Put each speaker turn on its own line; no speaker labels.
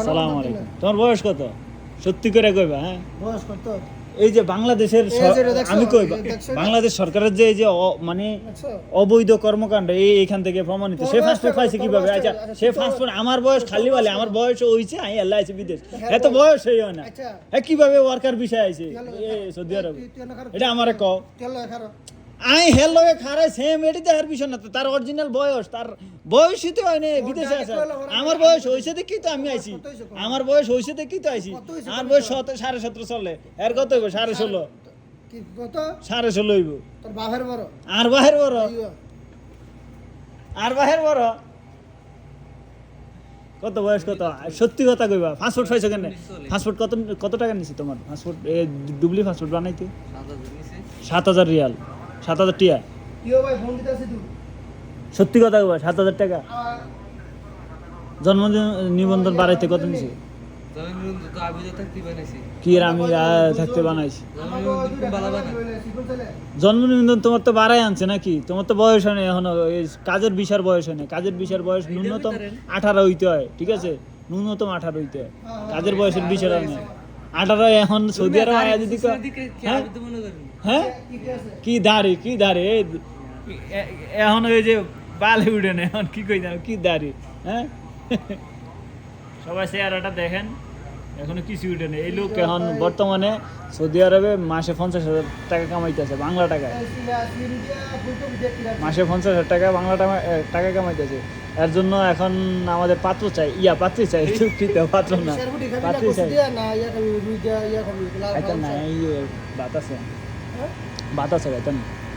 সালাম আলাইকুম। তোমার বয়স কত? সত্যি করে কইবা। হ্যাঁ,
বয়স কত?
এই যে বাংলাদেশের আমি কইবা বাংলাদেশ সরকারের যে এই যে মানে অবৈধ কর্মকাণ্ড এইখান থেকে প্রমাণিত। সে পাসপোর্ট পাইছে কিভাবে? আচ্ছা, সে পাসপোর্ট আমার বয়স খালি বলে আমার বয়স হইছে আমি আল্লাহ আছে বিদেশ, এত বয়স হই না। হ্যাঁ, কিভাবে ওয়ার্কার বিষয় আইছে সৌদি আরবে? এটা আমারে কও। আই হেলো খারাই সেম এটি দেখার বিষয় না তো, তার অরিজিনাল বয়স, তার বয়সই তো হয় না, বিদেশে আছে। আমার বয়স হয়েছে দেখি তো আমি আইছি, আমার বয়স হয়েছে দেখি তো আইছি। আমার বয়স 17.5 চলে, এর কত হইব? 16.5। 16.5 হইব।
তোর বাপের বড়
আর বাহের বড়, আর বাহের বড়। কত বয়স কত? সত্যি কথা কইবা। পাসপোর্ট পাইছো কেন? পাসপোর্ট কত টাকা নিছি তোমার? পাসপোর্ট ডুবলি পাসপোর্ট বানাইতে 7,000 রিয়াল, 7,000 টিয়া। সত্যি কথা কইবা, 7,000 টাকা। জন্ম নিবন্ধন বাড়াইতে কত নিছে? কি আর আমি থাকতে বানাইছি? জন্ম নিবন্ধন তোমার তো বাড়াই আনছে নাকি? তোমার তো বয়স হয় না এখনো, কাজের ভিসার বয়স হয় না। কাজের ভিসার বয়স ন্যূনতম 18 হইতে হয়, ঠিক আছে? ন্যূনতম 18 হইতে হয়, কাজের বয়সের বিষয় হয় না। 18 এখন সৌদি আরব আয়া যদি হ্যাঁ কি দাড়ি, কি দাড়ি এখন ওই যে বালে উঠে না, এখন কি কই জানো কি দাড়ি? হ্যাঁ, সবাই চেহারাটা দেখেন, এখনো কিছু উঠে নেই। এই লোক এখন বর্তমানে সৌদি আরবে মাসে 50,000 টাকা কামাইতেছে বাংলা টাকায়। মাসে 50,000 টাকা বাংলা টাকা কামাইতেছে। এর জন্য এখন আমাদের পাত্র চাই, পাত্রী চাই, দুঃখিত, পাত্র না, পাত্রী চাই। আচ্ছা না, এই বাতাসে বাতাসে